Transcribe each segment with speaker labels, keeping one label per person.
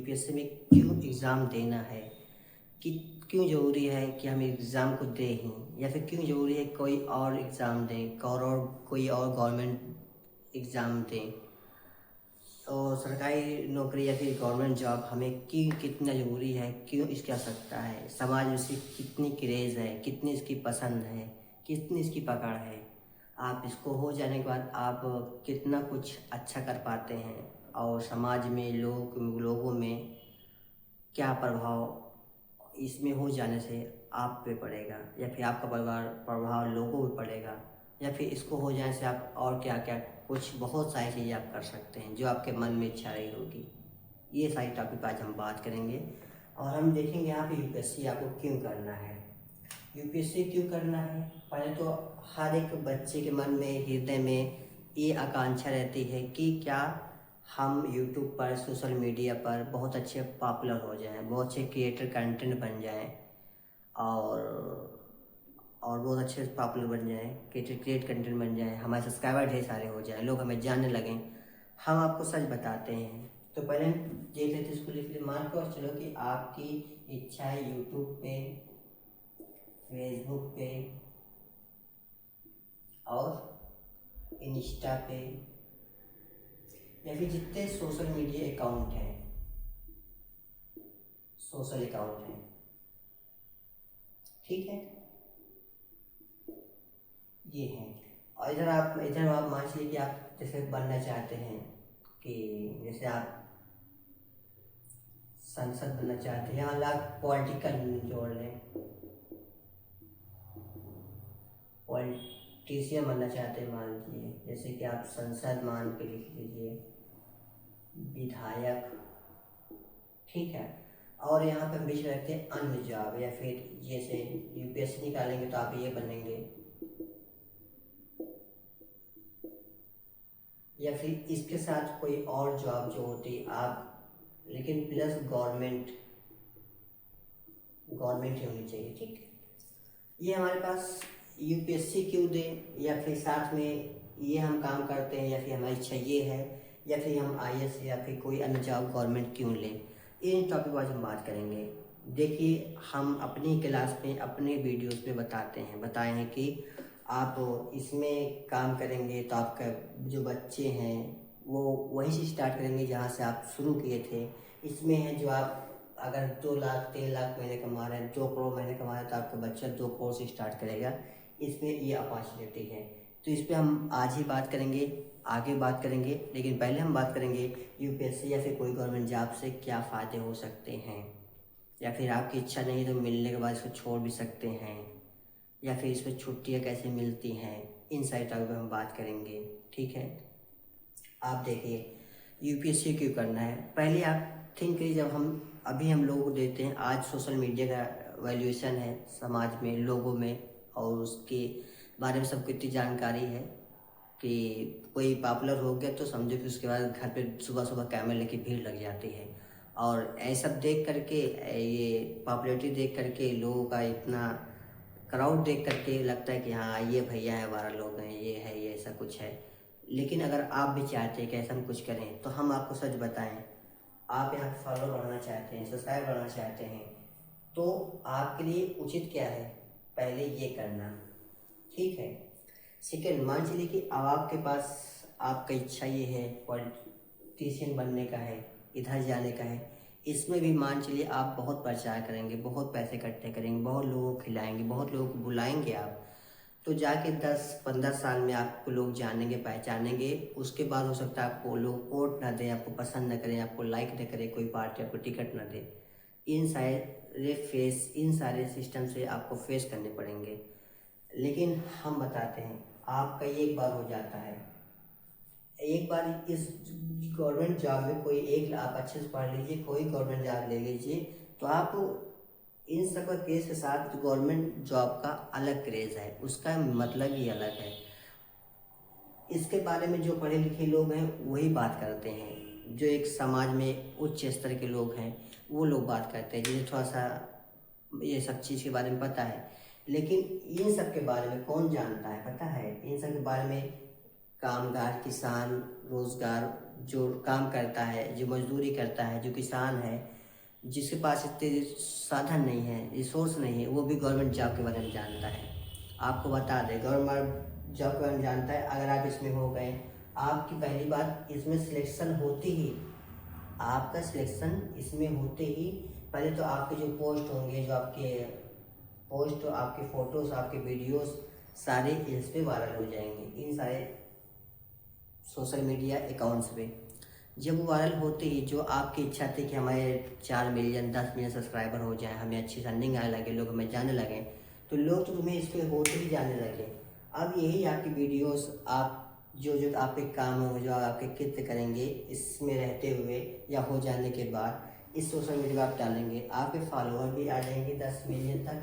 Speaker 1: UPSC में क्यों exam देना है, कि क्यों ज़रूरी है कि हम एग्ज़ाम को दें ही, या फिर क्यों ज़रूरी है कोई और एग्ज़ाम दें, कोई और गवर्नमेंट एग्ज़ाम दें। और सरकारी नौकरी या फिर गवर्नमेंट जॉब हमें क्यों कितना ज़रूरी है, क्यों इसकी आवश्यकता है, समाज में इसकी कितनी क्रेज़ है, कितनी इसकी पसंद है, कितनी इसकी पकड़ है। आप इसको हो जाने के बाद आप कितना कुछ अच्छा कर पाते हैं और समाज में लोगों में क्या प्रभाव इसमें हो जाने से आप पे पड़ेगा, या फिर आपका प्रभाव लोगों पे पड़ेगा, या फिर इसको हो जाने से आप और क्या क्या कुछ बहुत सारी चीज़ें आप कर सकते हैं जो आपके मन में इच्छा रही होगी। ये सारी टॉपिक आज हम बात करेंगे और हम देखेंगे यहाँ पे यूपीएससी आपको क्यों करना है। यूपीएससी क्यों करना है, पहले तो हर एक बच्चे के मन में, हृदय में ये आकांक्षा रहती है कि क्या हम यूट्यूब पर, सोशल मीडिया पर बहुत अच्छे पॉपुलर हो जाएं, बहुत अच्छे क्रिएटर कंटेंट बन जाएं और बहुत अच्छे पॉपुलर बन जाएं, क्रिएट कंटेंट बन जाएं, हमारे सब्सक्राइबर ढेर सारे हो जाएं, लोग हमें जानने लगें। हम आपको सच बताते हैं। तो पहले देख लेते इसको, लिख ले मान के चलो कि आपकी इच्छा है यूट्यूब पे, फेसबुक पे और इंस्टा पे, या फिर जितने सोशल मीडिया अकाउंट हैं, सोशल अकाउंट हैं, ठीक है, ये हैं। और इधर आप मान लीजिए कि आप जैसे बनना चाहते हैं कि जैसे आप संसद बनना चाहते हैं, या आप पॉलिटिकल जोड़ लें, पॉलिटिशियन बनना चाहते हैं मान लीजिए, जैसे कि आप संसद मान के लिख लीजिए, विधायक, ठीक है। और यहाँ पे हम बीच में रखते हैं अन्य जॉब, या फिर जैसे यूपीएससी निकालेंगे तो आप ये बनेंगे, या फिर इसके साथ कोई और जॉब जो होती आप, लेकिन प्लस गवर्नमेंट ही होनी चाहिए, ठीक। ये हमारे पास यूपीएससी क्यों दें, या फिर साथ में ये हम काम करते हैं, या फिर हमारी इच्छा ये है, या फिर हम आईएएस या फिर कोई अन्य जॉब गवर्नमेंट क्यों लें, इन टॉपिक पर हम बात करेंगे। देखिए, हम अपनी क्लास में, अपने वीडियोस में बताए हैं कि आप इसमें काम करेंगे तो आपका जो बच्चे हैं वो वहीं से स्टार्ट करेंगे जहाँ से आप शुरू किए थे। इसमें है जो आप अगर 2 लाख 3 लाख महीने कमा रहे हैं, 2 करोड़ महीने कमा रहे हैं, तो आपका बच्चा 2 करोड़ से स्टार्ट करेगा। इसमें ये अपॉर्चुनिटी है, तो इस पर हम आज ही बात करेंगे, आगे बात करेंगे। लेकिन पहले हम बात करेंगे यूपीएससी या फिर कोई गवर्नमेंट जॉब से क्या फ़ायदे हो सकते हैं, या फिर आपकी इच्छा नहीं तो मिलने के बाद इसको छोड़ भी सकते हैं, या फिर इसमें छुट्टियाँ कैसे मिलती हैं, इन सारी टॉपिक पर हम बात करेंगे, ठीक है। आप देखिए, यूपीएससी क्यों करना है, पहले आप थिंक करिए। जब हम लोगों को देते हैं, आज सोशल मीडिया का वैल्यूएशन है समाज में, लोगों में, और उसके बारे में सबको इतनी जानकारी है कि कोई पॉपुलर हो गया तो समझो कि उसके बाद घर पे सुबह सुबह कैमरे लेके भीड़ लग जाती है। और ऐसा देख करके, ये पॉपुलैरिटी देख करके, लोगों का इतना क्राउड देख करके लगता है कि हाँ ये भैया है, 12 लोग हैं, ये है, ये ऐसा कुछ है। लेकिन अगर आप भी चाहते हैं कि ऐसा हम कुछ करें, तो हम आपको सच बताएं, आप यहाँ फॉलो बढ़ाना चाहते हैं, सब्सक्राइब बढ़ाना चाहते हैं, तो आपके लिए उचित क्या है, पहले ये करना, ठीक है। सेकेंड, मान चलिए कि अब आपके पास, आपका इच्छा ये है पॉलिटिशियन बनने का है, इधर जाने का है, इसमें भी मान चलिए आप बहुत प्रचार करेंगे, बहुत पैसे इकट्ठे करेंगे, बहुत लोगों को खिलाएंगे, बहुत लोगों को बुलाएंगे आप, तो जाके 10-15 साल में आपको लोग जानेंगे, पहचानेंगे। उसके बाद हो सकता है आपको लोग वोट ना दें, आपको पसंद न करें, आपको लाइक न करें, कोई पार्टी आपको टिकट ना दे। इन सारे सिस्टम से आपको फेस करने पड़ेंगे। लेकिन हम बताते हैं, आपका ये एक बार हो जाता है, एक बार इस गवर्नमेंट जॉब में कोई एक, आप अच्छे से पढ़ लीजिए, कोई गवर्नमेंट जॉब ले लीजिए, तो आप इन सब का क्रेज के साथ गवर्नमेंट जॉब का अलग क्रेज है, उसका मतलब ही अलग है। इसके बारे में जो पढ़े लिखे लोग हैं वही बात करते हैं, जो एक समाज में उच्च स्तर के लोग हैं वो लोग बात करते हैं, जिन्हें थोड़ा सा ये सब चीज़ के बारे में पता है। लेकिन इन सब के बारे में कौन जानता है, पता है इन सब के बारे में? कामगार, किसान, रोजगार जो काम करता है, जो मजदूरी करता है, जो किसान है, जिसके पास इतने साधन नहीं है, रिसोर्स नहीं है, वो भी गवर्नमेंट जॉब के बारे में जानता है। आपको बता दें, गवर्नमेंट जॉब के बारे में जानता है। अगर आप इसमें हो गए, आपकी पहली बात इसमें सिलेक्शन होती ही, आपका सिलेक्शन इसमें होते ही पहले तो आपके जो पोस्ट होंगे, जो आपके पोस्ट, आपके फ़ोटोज़, आपके वीडियोस सारे इस पे वायरल हो जाएंगे, इन सारे सोशल मीडिया अकाउंट्स पे। जब वो वायरल होते ही, जो आपकी इच्छा थी कि हमारे 4 मिलियन 10 मिलियन सब्सक्राइबर हो जाए, हमें अच्छी रनिंग आने लगे, लोग हमें जानने लगे, तो लोग तो तुम्हें इस पर होते ही जानने लगे। अब यही आपकी वीडियोस, आप जो जो आपके काम हो, जो आपके कृत्य करेंगे, इसमें रहते हुए या हो जाने के बाद इस सोशल मीडिया पर आप डालेंगे, आपके फॉलोअर भी आ जाएंगे 10 मिलियन तक,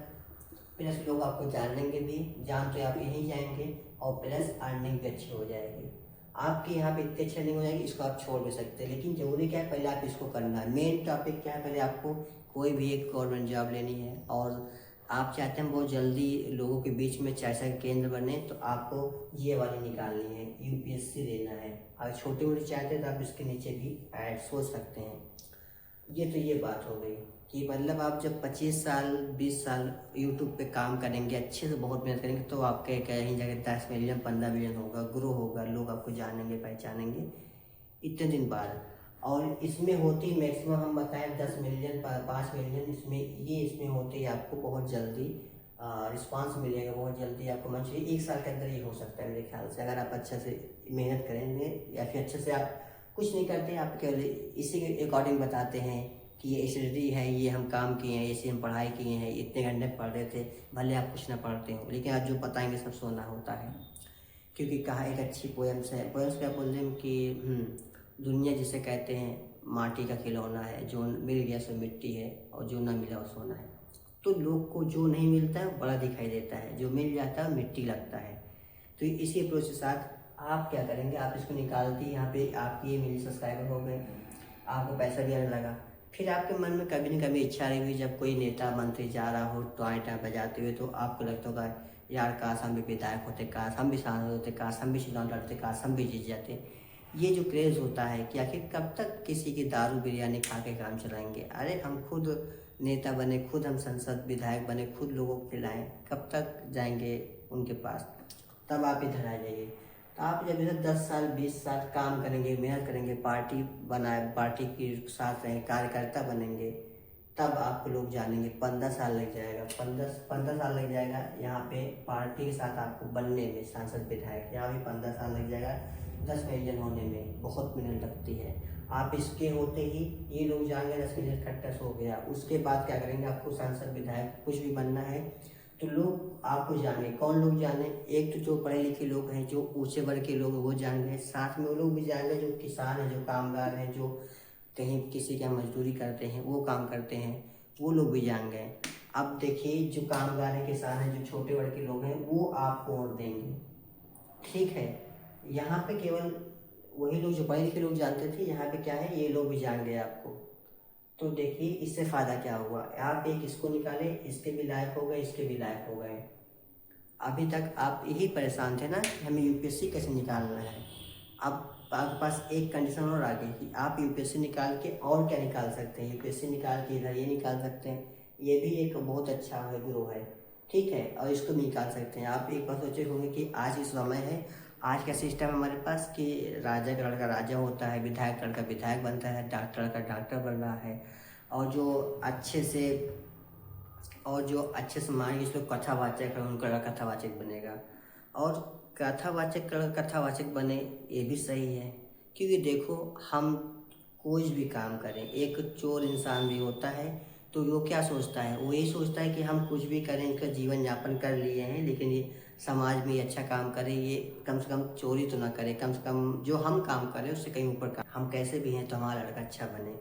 Speaker 1: प्लस लोग आपको जानेंगे भी, जान तो आप यहीं जाएंगे, और प्लस अर्निंग भी अच्छी हो जाएगी। आपके यहाँ पे इतनी अच्छी अर्निंग हो जाएगी, इसको आप छोड़ भी सकते हैं। लेकिन जरूरी क्या है, पहले आप इसको करना है। मेन टॉपिक क्या है, पहले आपको कोई भी एक गवर्नमेंट जॉब लेनी है, और आप चाहते हैं बहुत जल्दी लोगों के बीच में चर्चा का केंद्र बने, तो आपको ये वाली निकालनी है, यूपीएससी देना है। अगर छोटे मोटे चाहते हैं तो आप इसके नीचे भी ऐड सोच सकते हैं। ये बात हो गई कि मतलब आप जब 25 साल 20 साल यूट्यूब पे काम करेंगे, अच्छे से बहुत मेहनत करेंगे, तो आपके कहीं जगह 10 मिलियन 15 मिलियन होगा, ग्रो होगा, लोग आपको जानेंगे, पहचानेंगे इतने दिन बाद। और इसमें होती मैक्सिमम हम बताएं 10 मिलियन 5 मिलियन, इसमें होते ही आपको बहुत जल्दी रिस्पांस मिलेगा, बहुत जल्दी आपको मंच 1 साल के अंदर ही हो सकता है मेरे ख्याल से, अगर आप अच्छे से मेहनत करेंगे, या फिर अच्छे से आप कुछ नहीं करते, आप केवल इसी के अकॉर्डिंग बताते हैं कि ये स्टडी है, ये हम काम किए हैं, ऐसे हम पढ़ाई किए हैं, इतने घंटे पढ़ रहे थे, भले आप कुछ ना पढ़ते हो, लेकिन आप जो बताएंगे सब सोना होता है। क्योंकि कहा एक अच्छी पोएम्स है, पोएम्स क्या बोल रहे हैं कि दुनिया जिसे कहते हैं माटी का खिलौना है, जो मिल गया सो मिट्टी है, और जो ना मिला वो सोना है। तो लोग को जो नहीं मिलता है बड़ा दिखाई देता है, जो मिल जाता है मिट्टी लगता है। तो इसी अप्रोच के साथ आप क्या करेंगे, आप इसको निकालती, यहाँ पे आपकी ये मिली सब्सक्राइबर हो गए, आपको पैसा भी आने लगा। फिर आपके मन में कभी न कभी इच्छा रही हुई, जब कोई नेता मंत्री जा रहा हो टॉय बजाते हुए, तो आपको लगता होगा यार काश हम भी विधायक होते, काश हम भी सांसद होते, काश हम भी चुनाव लड़ते, काश हम भी जीत जाते। ये जो क्रेज़ होता है कि आखिर कब तक किसी की दारू बिरयानी खा के काम चलाएंगे। अरे हम खुद नेता बने, खुद हम संसद विधायक बने, खुद लोगों को खिलाएं, कब तक जाएंगे उनके पास। तब आप इधर आ जाइए। तो आप जब इधर 10 साल 20 साल काम करेंगे, मेहनत करेंगे, पार्टी बनाए, पार्टी के साथ रहेंगे, कार्यकर्ता बनेंगे, तब आपको लोग जानेंगे। 15 साल लग जाएगा, 15 साल लग जाएगा यहाँ पे पार्टी के साथ आपको बनने में, सांसद विधायक, यहाँ भी 15 साल लग जाएगा। 10 मिलियन होने में बहुत मेहनत लगती है। आप इसके होते ही ये लोग जाएंगे, 10 मिलियन खट्टस हो गया, उसके बाद क्या करेंगे, आपको सांसद विधायक कुछ भी बनना है, तो लोग आपको जाने। कौन लोग जाने, एक तो जो पढ़े लिखे लोग हैं, जो ऊंचे वर्ग के लोग वो जान गए, साथ में वो लोग भी जाएंगे जो किसान हैं, जो कामगार हैं, जो कहीं किसी का मजदूरी करते हैं, वो काम करते हैं, वो लोग भी जान गए। अब देखिए जो कामगार हैं, किसान हैं, जो छोटे वर्ग के लोग हैं, वो आपको वोट देंगे। ठीक है, यहाँ पे केवल वही लोग जो पढ़े लिखे लोग जानते थे, यहाँ पे क्या है, ये लोग भी जान गए आपको। तो देखिए इससे फ़ायदा क्या हुआ, आप एक इसको निकाले, इसके भी लायक हो गए, इसके भी लायक हो गए। अभी तक आप यही परेशान थे ना कि हमें यूपीएससी कैसे निकालना है। अब आपके पास एक कंडीशन और आ गई कि आप यूपीएससी निकाल के और क्या निकाल सकते हैं। यूपीएससी निकाल के इधर ये निकाल सकते हैं, ये भी एक बहुत अच्छा है, ग्रो है, ठीक है, और इसको भी निकाल सकते हैं। आप एक बार सोचे होंगे कि आज इस समय है, आज का सिस्टम हमारे पास कि राजा का लड़का राजा होता है, विधायक का लड़का विधायक बनता है, डॉक्टर का डॉक्टर बन रहा है, और जो अच्छे से मान के इसको कथावाचक है, उनका लड़का कथावाचक बनेगा, और कथावाचक बने, ये भी सही है। क्योंकि देखो हम कोई भी काम करें, एक चोर इंसान भी होता है, तो वो क्या सोचता है, वो यही सोचता है कि हम कुछ भी करें, इनका जीवन यापन कर लिए हैं, लेकिन ये समाज में अच्छा काम करें, ये कम से कम चोरी तो ना करे, कम से कम जो हम काम करें उससे कहीं ऊपर काम, हम कैसे भी हैं तो हमारा लड़का अच्छा बने।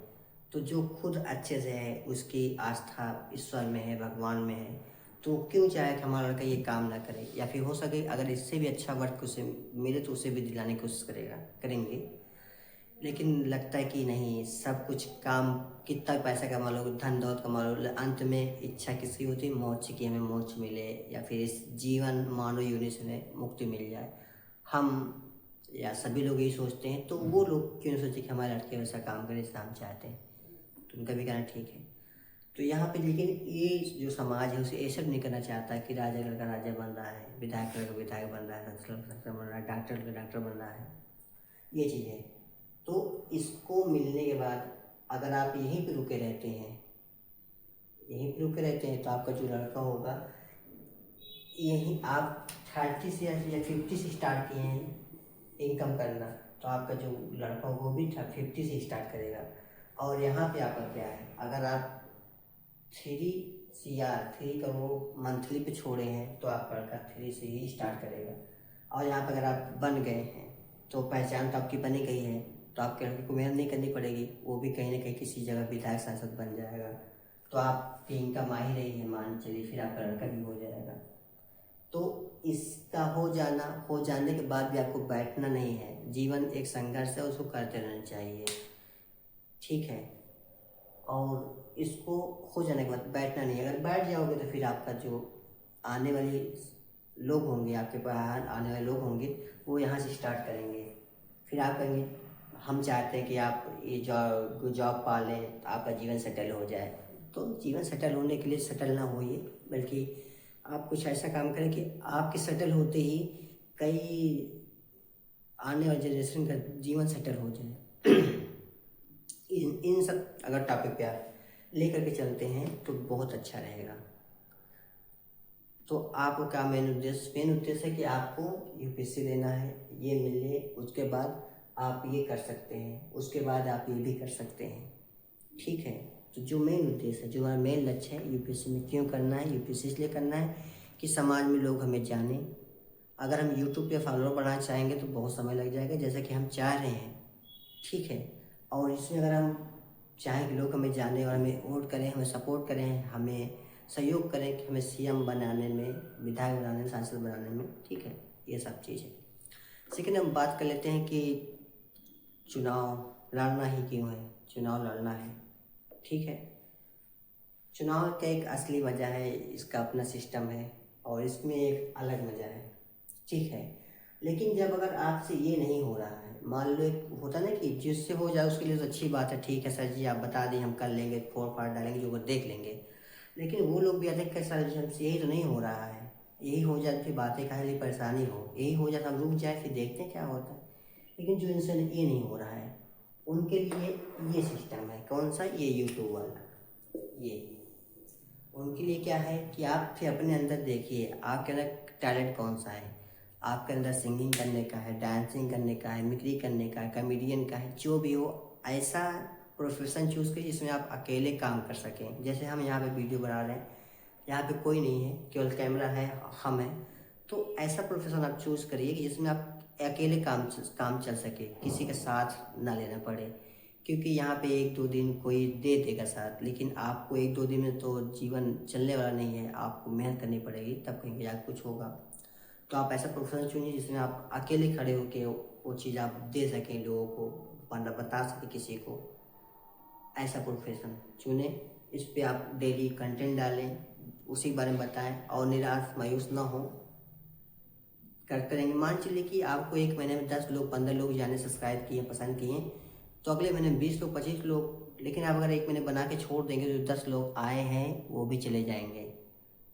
Speaker 1: तो जो खुद अच्छे से है, उसकी आस्था ईश्वर में है, भगवान में है, तो क्यों चाहे कि हमारा लड़का ये काम ना करे, या फिर हो सके अगर इससे भी अच्छा वर्क उसे मिले तो उसे भी दिलाने की कोशिश करेंगे। लेकिन लगता है कि नहीं, सब कुछ काम, कितना पैसा कमा लो, धन दौलत कमा लो, अंत में इच्छा किसकी होती है, मोक्ष की, हमें मोक्ष मिले, या फिर इस जीवन मानव योनि से मुक्ति मिल जाए। हम या सभी लोग यही सोचते हैं, तो वो लोग क्यों नहीं सोचते कि हमारे लड़के वैसा काम करे जैसा हम चाहते हैं, तो उनका भी कहना ठीक है। तो यहाँ पे लेकिन ये जो समाज है उसे ये सब नहीं करना चाहता कि राजा लड़का राजा बन रहा है, विधायक लड़का विधायक बन रहा है, संसद बन रहा है, डॉक्टर लड़का डॉक्टर बन रहा है, ये चीज़ है। तो इसको मिलने के बाद अगर आप यहीं पे रुके रहते हैं, यहीं पे रुके रहते हैं, तो आपका जो लड़का होगा, यहीं आप 30 से या 50 से स्टार्ट किए हैं इनकम करना, तो आपका जो लड़का होगा वो भी 50 से स्टार्ट करेगा। और यहाँ पे आपका क्या है, अगर आप 3 करोड़ मंथली पे छोड़े हैं तो आपका लड़का 3 से ही स्टार्ट करेगा। और यहाँ पर अगर आप बन गए हैं तो पहचान तो आपकी बनी गई है, तो आपके लड़के को मेहनत नहीं करनी पड़ेगी, वो भी कहीं ना कहीं किसी जगह विधायक सांसद बन जाएगा। तो आपकी इनकम आ ही रही है, मान चलिए, फिर आपका लड़का भी हो जाएगा। तो इसका हो जाने के बाद भी आपको बैठना नहीं है, जीवन एक संघर्ष है, उसको करते रहना चाहिए, ठीक है। और इसको हो जाने के बाद बैठना नहीं है, अगर बैठ जाओगे तो फिर आपका जो आने वाले लोग होंगे, आपके बाहर आने वाले लोग होंगे, वो यहाँ से स्टार्ट करेंगे, फिर आप कहेंगे हम चाहते हैं कि आप ये जॉब पा लें, तो आपका जीवन सेटल हो जाए। तो जीवन सेटल होने के लिए सेटल ना होइए, बल्कि आप कुछ ऐसा काम करें कि आपके सेटल होते ही कई आने वाले जनरेशन का जीवन सेटल हो जाए। इन सब अगर टॉपिक पे आप लेकर के चलते हैं तो बहुत अच्छा रहेगा। तो आपको क्या मेन उद्देश्य है कि आपको यूपीएससी देना है, ये मिले, उसके बाद आप ये कर सकते हैं, उसके बाद आप ये भी कर सकते हैं, ठीक है। तो जो मेन उद्देश्य है, जो हमारा मेन लक्ष्य है, यूपीएससी में क्यों करना है, यूपीएससी इसलिए करना है कि समाज में लोग हमें जाने। अगर हम यूट्यूब पे फॉलोअर बढ़ाना चाहेंगे तो बहुत समय लग जाएगा, जैसा कि हम चाह रहे हैं, ठीक है। और इसमें अगर हम चाहें कि लोग हमें जाने और हमें वोट करें, हमें सपोर्ट करें, हमें सहयोग करें कि हमें सीएम बनाने में, विधायक बनाने में, सांसद बनाने में, ठीक है, ये सब चीज़ है। लेकिन हम बात कर लेते हैं कि चुनाव लड़ना ही क्यों है, चुनाव लड़ना है, ठीक है। चुनाव का एक असली मज़ा है, इसका अपना सिस्टम है और इसमें एक अलग मज़ा है, ठीक है। लेकिन जब अगर आपसे ये नहीं हो रहा है, मान लो एक होता ना कि जिससे हो जाए उसके लिए तो अच्छी बात है, ठीक है सर जी आप बता दें, हम कर लेंगे, फोड़ फाड़ डालेंगे, जो देख लेंगे। लेकिन वो लोग भी आते हैं कि सर जी हमसे यही तो नहीं हो रहा है, यही हो जाए फिर बातें काहे परेशानी हो, यही हो जाए हम रुक जाए, फिर देखते हैं क्या होता है। लेकिन जो इनसे ये नहीं हो रहा है, उनके लिए ये सिस्टम है, कौन सा, ये यूट्यूब वाला, ये उनके लिए क्या है कि आप फिर अपने अंदर देखिए आपके अंदर टैलेंट कौन सा है। आपके अंदर सिंगिंग करने का है, डांसिंग करने का है, मिमिक्री करने का है, कॉमेडियन का है, जो भी हो, ऐसा प्रोफेशन चूज़ करिए जिसमें आप अकेले काम कर सकें। जैसे हम यहाँ पे वीडियो बना रहे हैं, यहाँ पे कोई नहीं है, केवल कैमरा है, हम हैं। तो ऐसा प्रोफेशन आप चूज़ करिए कि जिसमें आप अकेले काम चल सके, किसी का साथ ना लेना पड़े। क्योंकि यहाँ पे 1-2 दिन कोई दे देगा साथ, लेकिन आपको 1-2 दिन में तो जीवन चलने वाला नहीं है, आपको मेहनत करनी पड़ेगी, तब कहीं जाकर कुछ होगा। तो आप ऐसा प्रोफेशन चुनिए जिसमें आप अकेले खड़े होकर वो चीज़ आप दे सकें लोगों को, वरना बता सकें किसी को। ऐसा प्रोफेशन चुने, इस पे आप डेली कंटेंट डालें, उसी के बारे में बताएं और निराश मायूस ना हो, करते रहेंगे। मान चलिए कि आपको एक महीने में 10 लोग 15 लोग जाने सब्सक्राइब किए, पसंद किए, तो अगले महीने 20 लोग 25 लोग, लेकिन आप अगर एक महीने बना के छोड़ देंगे तो 10 लोग आए हैं वो भी चले जाएंगे।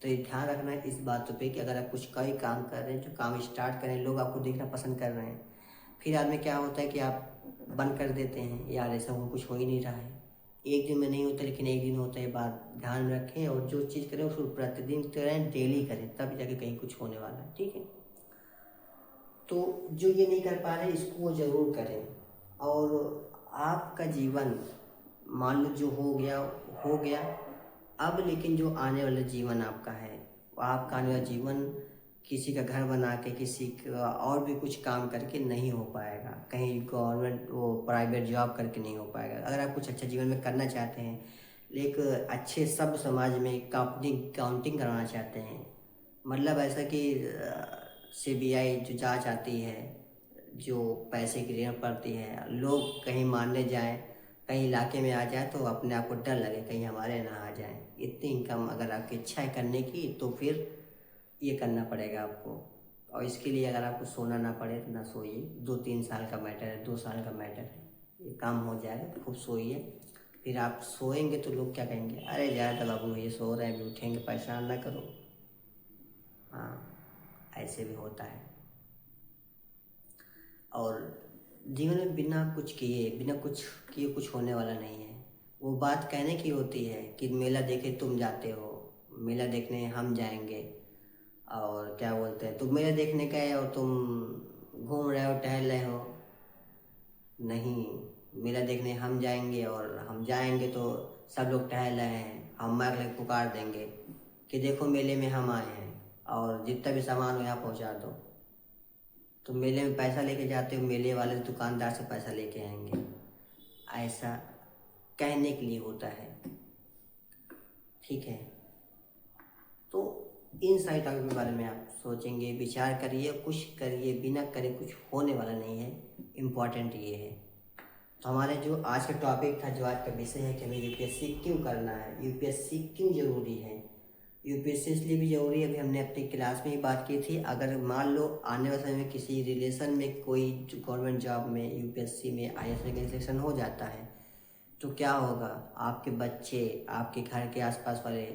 Speaker 1: तो ये ध्यान रखना है इस बातों पे कि अगर आप कुछ कई काम कर रहे हैं, जो काम स्टार्ट करें, लोग आपको देखना पसंद कर रहे हैं, फिर आदमी क्या होता है कि आप बंद कर देते हैं, यार ऐसा हो कुछ हो ही नहीं रहा है। एक दिन में नहीं होता, लेकिन एक दिन होता है, बात ध्यान में रखें और जो चीज़ करें उसको प्रतिदिन करें, डेली करें, तब जाके कहीं कुछ होने वाला है, ठीक है। तो जो ये नहीं कर पा रहे इसको वो ज़रूर करें। और आपका जीवन मान लो जो हो गया, अब लेकिन जो आने वाला जीवन आपका है, आपका आने वाला जीवन किसी का घर बना के, किसी का और भी कुछ काम करके नहीं हो पाएगा, कहीं गवर्नमेंट वो प्राइवेट जॉब करके नहीं हो पाएगा। अगर आप कुछ अच्छा जीवन में करना चाहते हैं, एक अच्छे सब समाज में काउंटिंग करवाना चाहते हैं, मतलब ऐसा कि सीबीआई जो जांच आती है, जो पैसे की रेट पड़ती है, लोग कहीं मारने जाएं, कहीं इलाके में आ जाए तो अपने आप को डर लगे कहीं हमारे ना आ जाए। इतनी इनकम अगर आपकी इच्छा है करने की तो फिर ये करना पड़ेगा आपको, और इसके लिए अगर आपको सोना ना पड़े तो ना सोइए। 2-3 साल का मैटर है, 2 साल का मैटर है, ये काम हो जाएगा। खूब सोइए। फिर आप सोएंगे तो लोग क्या कहेंगे, अरे ज़्यादा बाबू ये सो रहे हैं, अभी उठेंगे, परेशान ना करो। हाँ, ऐसे भी होता है। और जीवन में बिना कुछ किए, बिना कुछ किए कुछ होने वाला नहीं है। वो बात कहने की होती है कि मेला देखे तुम जाते हो, मेला देखने हम जाएंगे, और क्या बोलते हैं, तुम मेला देखने गए और तुम घूम रहे हो, टहल रहे हो। नहीं, मेला देखने हम जाएंगे, और हम जाएंगे तो सब लोग टहल रहे हैं, हम माइक लेकर पुकार देंगे कि देखो मेले में हम आए हैं, और जितना भी सामान हो यहाँ पहुँचा दो। तो मेले में पैसा लेके जाते हो, मेले वाले दुकानदार से पैसा लेके आएंगे। ऐसा कहने के लिए होता है, ठीक है। तो इन सारी टॉपिक के बारे में आप सोचेंगे, विचार करिए, कुछ करिए, बिना करे कुछ होने वाला नहीं है। इम्पॉर्टेंट ये है। तो हमारे जो आज का टॉपिक था, जो आज का विषय है कि हमें यूपीएससी क्यों करना है, यूपीएससी क्यों ज़रूरी है। यूपीएससी इसलिए भी ज़रूरी है, अभी हमने अपनी क्लास में ही बात की थी। अगर मान लो आने वाले समय में किसी रिलेशन में कोई गवर्नमेंट जॉब में, यूपीएससी में, आईएएस में सिलेक्शन हो जाता है तो क्या होगा, आपके बच्चे, आपके घर के आसपास वाले,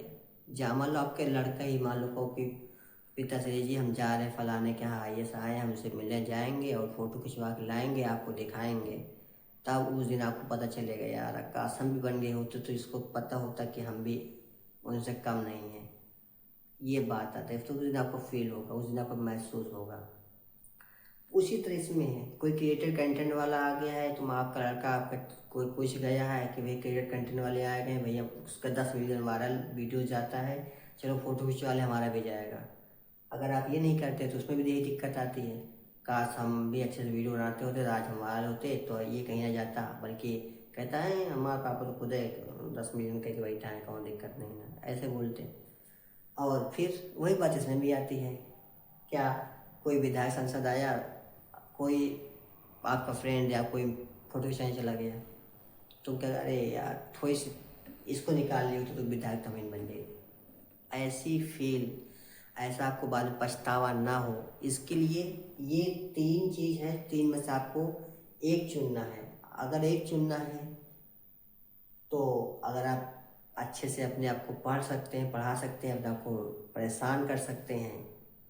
Speaker 1: जहाँ मान लो आपके लड़का ही मान लो को कि पिताश्री जी हम जा रहे हैं फलाने के यहाँ आईएएस आए, हम उनसे मिलने जाएंगे और फ़ोटो खिंचवा के लाएंगे, आपको दिखाएंगे। तब उस दिन आपको पता चलेगा यार काश हम भी बन गए होते तो इसको पता होता कि हम भी उनसे कम नहीं हैं। ये बात आता है, तो उस दिन आपको फील होगा, उस दिन आपको महसूस होगा। उसी तरह इसमें है, कोई क्रिएटर कंटेंट वाला आ गया है, तुम आपका लड़का आपका कोई पूछ गया है कि भाई क्रिएटर कंटेंट वाले आ गए भैया, उसका 10 मिलियन वायरल वीडियो जाता है, चलो फोटो खिंचवा ले, हमारा भी जाएगा। अगर आप ये नहीं करते तो उसमें भी यही दिक्कत आती है, काश हम भी अच्छे से वीडियो बनाते होते तो आज हम वायरल होते, तो ये कहीं ना जाता, बल्कि कहता है हमारे पापा तो खुद है 10 मिलियन कह के बैठा है, कौन दिक्कत नहीं ना, ऐसे बोलते। और फिर वही बात इसमें भी आती है, क्या कोई विधायक सांसद आया, कोई आपका फ्रेंड या कोई फोटो खिंचाने चला गया, तो क्या, अरे यार थोड़ी सी इसको निकाल लियो तो विधायक तमीन बन जाएगी। ऐसी फील, ऐसा आपको बाद में पछतावा ना हो, इसके लिए ये 3 चीज़ है, 3 में से आपको एक चुनना है। अगर एक चुनना है तो अगर आप अच्छे से अपने आप को पढ़ सकते हैं, पढ़ा सकते हैं, अपने आप को परेशान कर सकते हैं,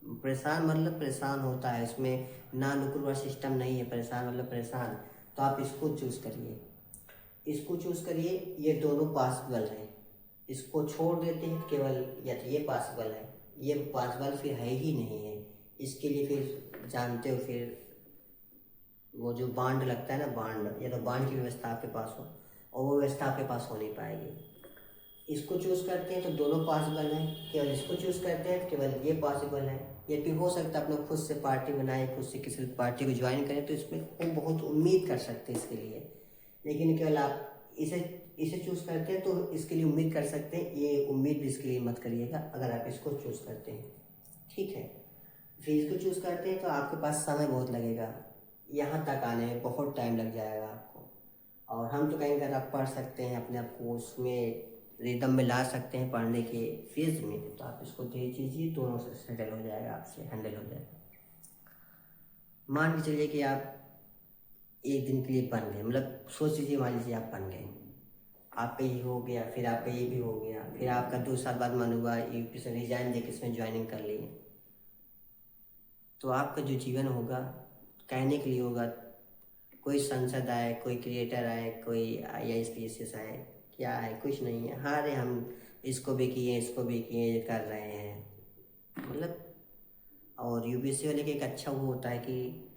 Speaker 1: परेशान मतलब परेशान होता है, इसमें ना नुकुर सिस्टम नहीं है, परेशान मतलब परेशान, तो आप इसको चूज़ करिए, इसको चूज़ करिए। ये दोनों पॉसिबल है, इसको छोड़ देते हैं केवल या तो ये पॉसिबल है, ये पॉसिबल फिर है ही नहीं है। इसके लिए फिर जानते हो, फिर वो जो बांड लगता है ना, बांड, या तो बांड की व्यवस्था आपके पास हो, और वो व्यवस्था आपके पास हो नहीं पाएगी। इसको चूज़ करते हैं तो दोनों पॉसिबल है, केवल इसको चूज़ करते हैं केवल ये पॉसिबल है। या फिर हो सकता है अपने खुद से पार्टी बनाए, खुद से किसी पार्टी को ज्वाइन करें, तो इसमें वो बहुत उम्मीद कर सकते हैं इसके लिए। लेकिन केवल आप इसे इसे चूज़ करते हैं तो इसके लिए उम्मीद कर सकते हैं, ये उम्मीद भी इसके लिए मत करिएगा अगर आप इसको चूज़ करते हैं, ठीक है। फिर इसको चूज़ करते हैं तो आपके पास समय बहुत लगेगा, यहाँ तक आने में बहुत टाइम लग जाएगा आपको। और हम तो कहेंगे अगर आप पढ़ सकते हैं, अपने आप को उसमें रिदम में ला सकते हैं पढ़ने के फेज में, तो आप इसको धीरे चीजिए, दोनों से सेटल हो जाएगा, आपसे हैंडल हो जाएगा। मान के चलिए कि आप एक दिन के लिए बन गए, मतलब सोच लीजिए, मान लीजिए आप बन गए, आपका ये हो गया, फिर आपका ये भी हो गया, फिर आपका 2 साल बाद मन हुआ यूपी से रिजाइन दे के इसमें ज्वाइनिंग कर लिए, तो आपका जो जीवन होगा कहने के लिए होगा, कोई संसद आए, कोई क्रिएटर आए, कोई IAS PSS आए, क्या है, कुछ नहीं है। हाँ रे हम इसको भी किए, इसको भी किए, कर रहे हैं, मतलब। और यूपीएससी वाले का एक अच्छा वो होता है कि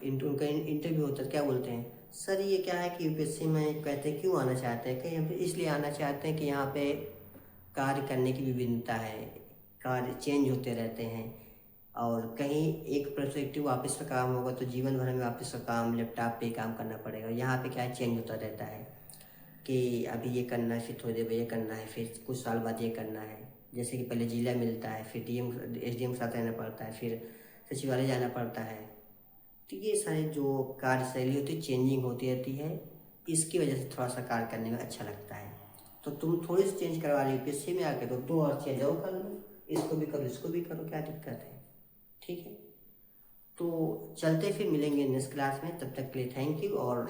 Speaker 1: उनका इंटरव्यू होता है, क्या बोलते हैं, सर ये क्या है कि यूपीएससी में कहते हैं क्यों आना चाहते हैं, कहीं पे इसलिए आना चाहते हैं कि यहाँ पे कार्य करने की विभिन्नता है, कार्य चेंज होते रहते हैं, और कहीं एक पर्सपेक्टिव ऑफिस का काम होगा तो जीवन भर में ऑफिस का काम, लैपटॉप पे काम करना पड़ेगा। यहाँ पे क्या है, चेंज होता रहता है कि अभी ये करना है, फिर थोड़ी देर में ये करना है, फिर कुछ साल बाद ये करना है। जैसे कि पहले जिला मिलता है, फिर DM SDM के साथ रहना पड़ता है, फिर सचिवालय जाना पड़ता है। तो ये सारे जो कार्यशैली होती है, चेंजिंग होती रहती है, इसकी वजह से थोड़ा सा कार्य करने में अच्छा लगता है। तो तुम थोड़ी सी चेंज करवा रही हो यूपीएससी में आके, तो 2 और चेंज और कर लो, इसको भी करो, इसको भी करो, क्या दिक्कत है, ठीक है, तो चलते फिर मिलेंगे नेक्स्ट क्लास में, तब तक के लिए थैंक यू। और